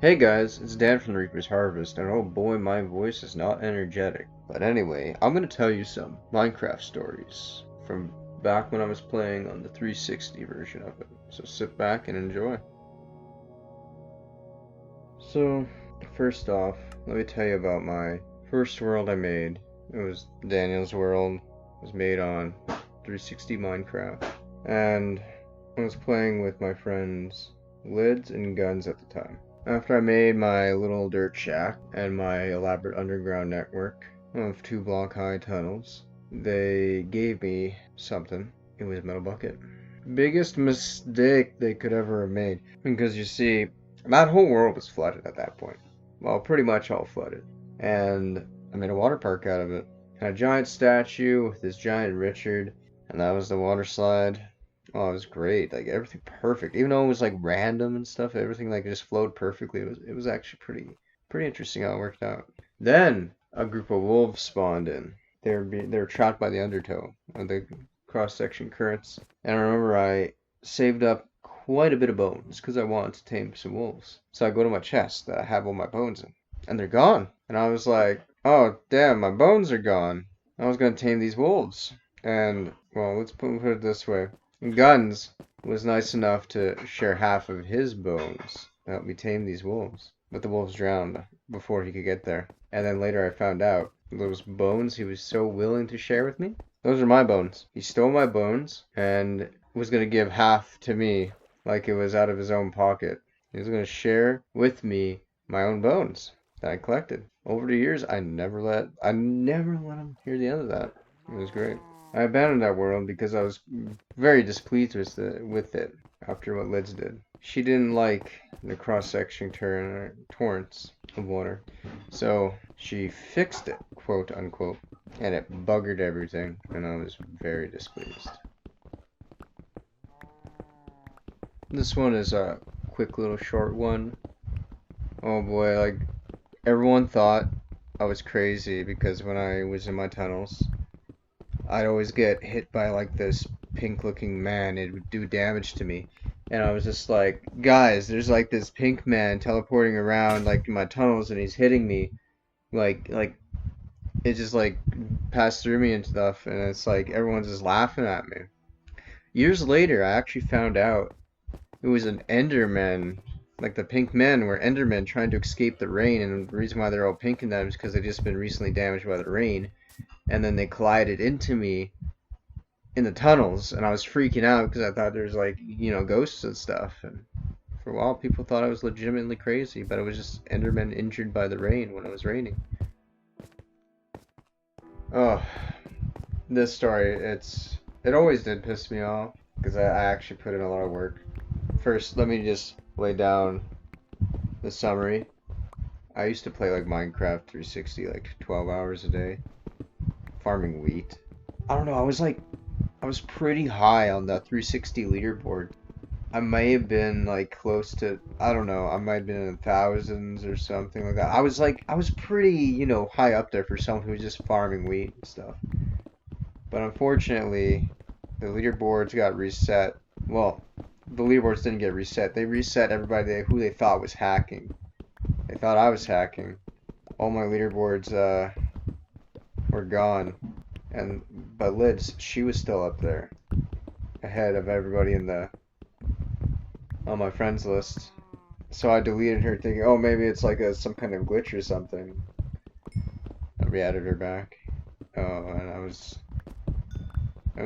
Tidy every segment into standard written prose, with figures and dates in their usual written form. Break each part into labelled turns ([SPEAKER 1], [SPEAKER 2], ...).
[SPEAKER 1] Hey guys, it's Dan from the Reaper's Harvest, and oh boy, my voice is not energetic. But anyway, I'm gonna tell you some Minecraft stories from back when I was playing on the 360 version of it. So sit back and enjoy. So, first off, let me tell you about my first world I made. It was Daniel's world. It was made on 360 Minecraft. And I was playing with my friends Lids and Guns at the time. After I made my little dirt shack and my elaborate underground network of 2 block high tunnels, they gave me something. It was a metal bucket. Biggest mistake they could ever have made. Because you see, that whole world was flooded at that point. Well, pretty much all flooded. And I made a water park out of it. And a giant statue with this giant Richard. And that was the water slide. Oh, it was great. Like everything perfect. Even though it was like random and stuff, everything like just flowed perfectly. It was actually pretty interesting how it worked out. Then a group of wolves spawned in. They were trapped by the undertow of the cross section currents. And I remember I saved up quite a bit of bones because I wanted to tame some wolves. So I go to my chest that I have all my bones in, and they're gone. And I was like, oh damn, my bones are gone. I was gonna tame these wolves. And well, let's put it this way. Guns was nice enough to share half of his bones to help me tame these wolves. But the wolves drowned before he could get there. And then later I found out those bones he was so willing to share with me, those are my bones. He stole my bones and was going to give half to me like it was out of his own pocket. He was going to share with me my own bones that I collected. Over the years, I never let him hear the end of that. It was great. I abandoned that world because I was very displeased with it after what Lids did. She didn't like the cross-section torrents of water, so she fixed it, quote unquote, and it buggered everything, and I was very displeased. This one is a quick little short one. Oh boy, like everyone thought I was crazy because when I was in my tunnels, I'd always get hit by like this pink looking man. It would do damage to me. And I was just like, guys, there's like this pink man teleporting around like in my tunnels and he's hitting me. Like it just like passed through me and stuff, and it's like everyone's just laughing at me. Years later I actually found out it was an Enderman. Like the pink men were Endermen trying to escape the rain, and the reason why they're all pink in them is because they've just been recently damaged by the rain. And then they collided into me in the tunnels, and I was freaking out because I thought there was like, ghosts and stuff. And for a while, people thought I was legitimately crazy, but it was just Endermen injured by the rain when it was raining. Oh, this story, it always did piss me off because I actually put in a lot of work. First, let me just lay down the summary. I used to play like Minecraft 360 like 12 hours a day, farming wheat. I don't know, I was pretty high on the 360 leaderboard. I may have been like close to, I don't know, I might have been in the thousands or something like that. I was pretty, high up there for someone who was just farming wheat and stuff. But unfortunately, the leaderboards got reset. Well, the leaderboards didn't get reset. They reset everybody who they thought was hacking. They thought I was hacking. All my leaderboards were gone. But Lids, she was still up there, ahead of everybody on my friends list. So I deleted her, thinking, oh, maybe it's like some kind of glitch or something. I re-added her back. Oh, and I was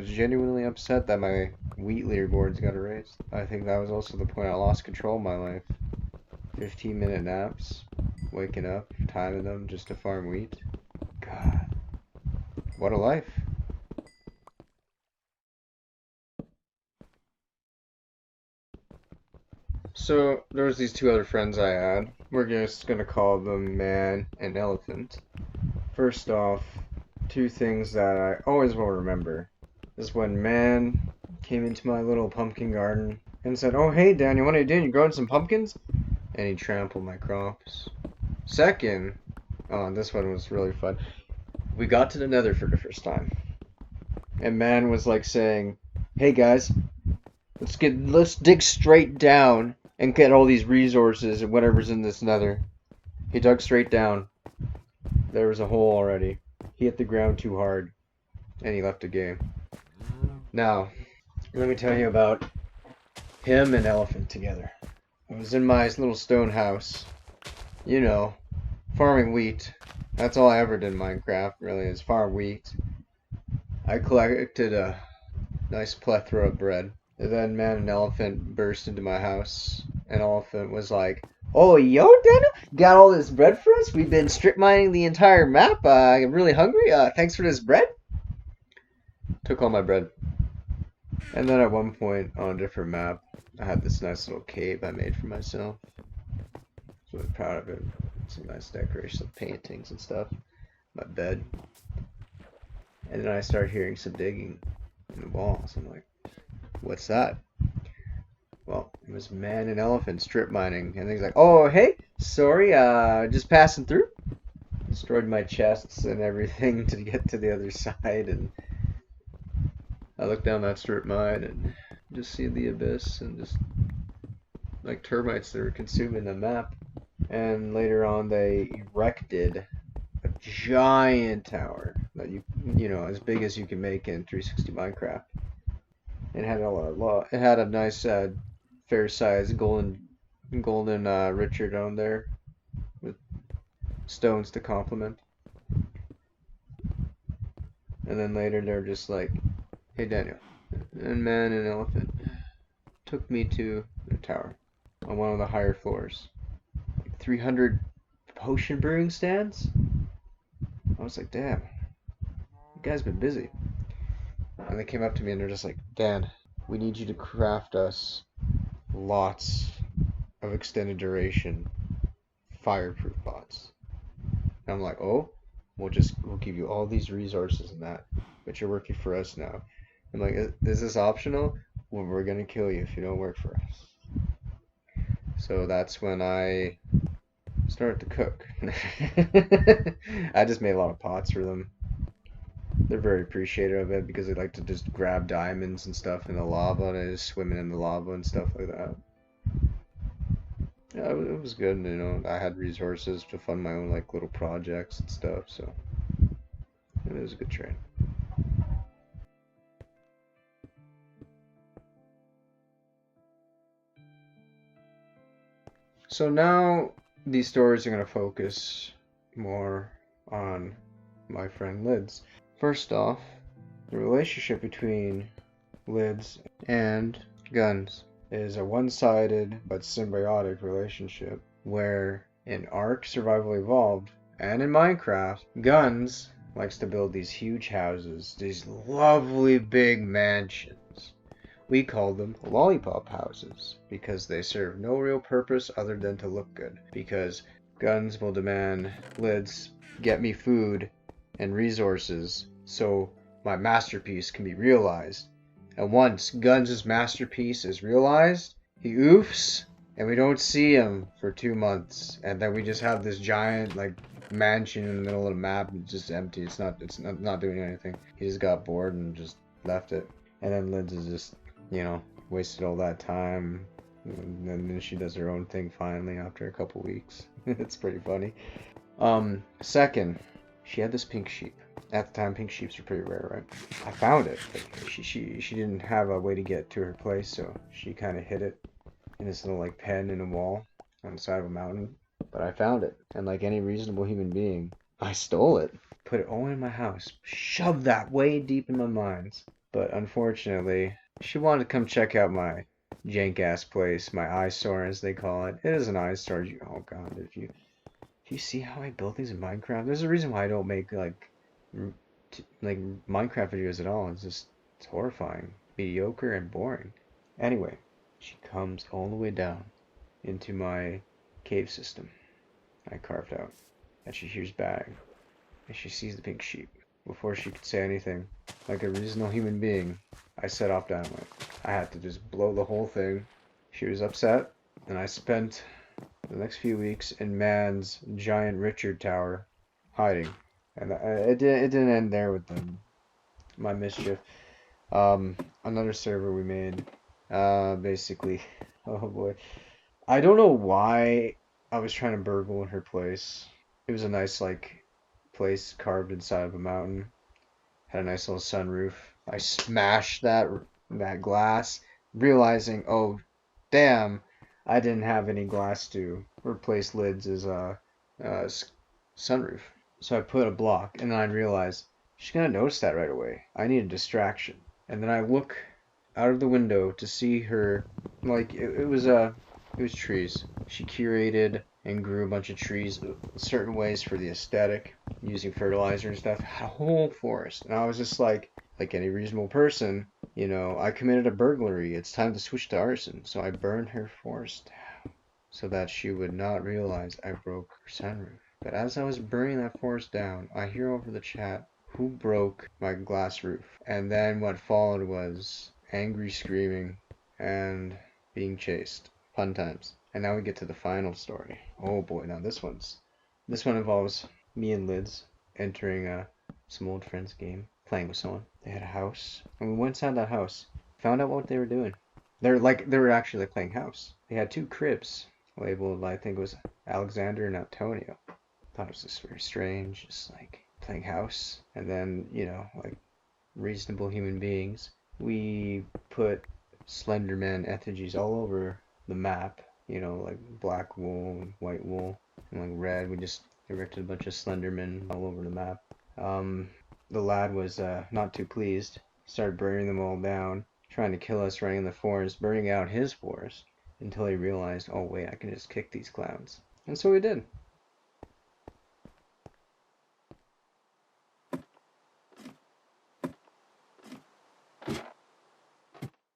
[SPEAKER 1] genuinely upset that my wheat leaderboards got erased. I think that was also the point I lost control of my life. 15-minute naps, waking up, timing them just to farm wheat. God, what a life. So there was these 2 other friends I had. We're just gonna call them Man and Elephant. First off, 2 things that I always will remember is when Man came into my little pumpkin garden and said, "Oh hey Daniel, what are you doing? You growing some pumpkins?" And he trampled my crops. Second, oh, this one was really fun. We got to the Nether for the first time, and Man was like saying, "Hey guys, let's dig straight down and get all these resources and whatever's in this nether. He dug straight down. There was a hole already. He hit the ground too hard, and he left the game. Now, let me tell you about him and Elephant together. I was in my little stone house, you know, farming wheat. That's all I ever did in Minecraft, really, is farm wheat. I collected a nice plethora of bread. And then man and Elephant burst into my house, and Elephant was like, "Oh, yo, Daniel, got all this bread for us? We've been strip mining the entire map. I'm really hungry. Thanks for this bread." Took all my bread. And then at one point on a different map, I had this nice little cave I made for myself. I was really proud of it. Some nice decorations, some paintings and stuff. My bed. And then I started hearing some digging in the walls. I'm like, what's that? Well, it was man and elephant strip mining. And he's like, "Oh, hey, sorry, just passing through." Destroyed my chests and everything to get to the other side. And I looked down that strip mine and just see the abyss and just like termites that were consuming the map. And later on, they erected a giant tower that you know, as big as you can make in 360 Minecraft. It had it had a nice, fair-sized golden Richard on there with stones to complement. And then later, they're just like, "Hey, Daniel," and man and elephant took me to the tower on one of the higher floors. 300 potion brewing stands? I was like, damn, you guys been busy. And they came up to me and they're just like, "Dan, we need you to craft us lots of extended duration fireproof pots." And I'm like, "Oh, we'll give you all these resources and that, but you're working for us now." I'm like, "Is this optional?" "Well, we're gonna kill you if you don't work for us." So that's when I started to cook. I just made a lot of pots for them. They're very appreciative of it because they like to just grab diamonds and stuff in the lava and just swimming in the lava and stuff like that. Yeah, it was good, you know. I had resources to fund my own like little projects and stuff, so it was a good trade. So now these stories are going to focus more on my friend Lids. First off, the relationship between Lids and Guns is a one-sided but symbiotic relationship where in Ark Survival Evolved and in Minecraft, Guns likes to build these huge houses, these lovely big mansions. We call them lollipop houses because they serve no real purpose other than to look good. Because Guns will demand, "Lids, get me food and resources so my masterpiece can be realized." And once Guns' masterpiece is realized, he oofs, and we don't see him for 2 months. And then we just have this giant like mansion in the middle of the map, just empty. It's not doing anything. He just got bored and just left it. And then Lids is just, you know, wasted all that time. And then she does her own thing finally after a couple weeks. It's pretty funny. Second, she had this pink sheep. At the time, pink sheeps were pretty rare, right? I found it, but she didn't have a way to get to her place, so she kind of hid it in this little like pen in a wall on the side of a mountain. But I found it, and like any reasonable human being, I stole it, put it all in my house, shoved that way deep in my mind. But unfortunately, she wanted to come check out my jank-ass place, my eyesore as they call it. It is an eyesore. Oh god, if you see how I built things in Minecraft, there's a reason why I don't make like Minecraft videos at all. It's horrifying, mediocre, and boring. Anyway, she comes all the way down into my cave system I carved out, and she hears bang, and she sees the pink sheep. Before she could say anything, like a reasonable human being, I set off dynamite. I had to just blow the whole thing. She was upset, and I spent the next few weeks in man's giant Richard Tower, hiding. And it didn't end there with my mischief. Another server we made, basically, oh boy, I don't know why I was trying to burgle her place. It was a nice like place carved inside of a mountain. Had a nice little sunroof. I smashed that glass, realizing, oh, damn, I didn't have any glass to replace lids as a sunroof. So I put a block, and then I realized she's gonna notice that right away. I need a distraction. And then I look out of the window to see her, like it was trees. She curated and grew a bunch of trees certain ways for the aesthetic, using fertilizer and stuff. Had a whole forest, and I was just like any reasonable person, I committed a burglary. It's time to switch to arson. So I burned her forest down so that she would not realize I broke her sunroof. But as I was burning that forest down, I hear over the chat, "Who broke my glass roof?" And then what followed was angry screaming and being chased. Fun times. And now we get to the final story. Oh boy, now this one involves me and Lids entering some old friends game, playing with someone. They had a house, and we went inside that house, found out what they were doing. They were actually like playing house. They had two cribs labeled, I think it was Alexander and Antonio. Thought it was just very strange, just like playing house. And then, like reasonable human beings, we put Slenderman effigies all over the map, like black wool and white wool and like red. We just erected a bunch of Slendermen all over the map. The lad was not too pleased. Started burning them all down, trying to kill us running in the forest, burning out his forest until he realized, oh wait, I can just kick these clowns. And so we did.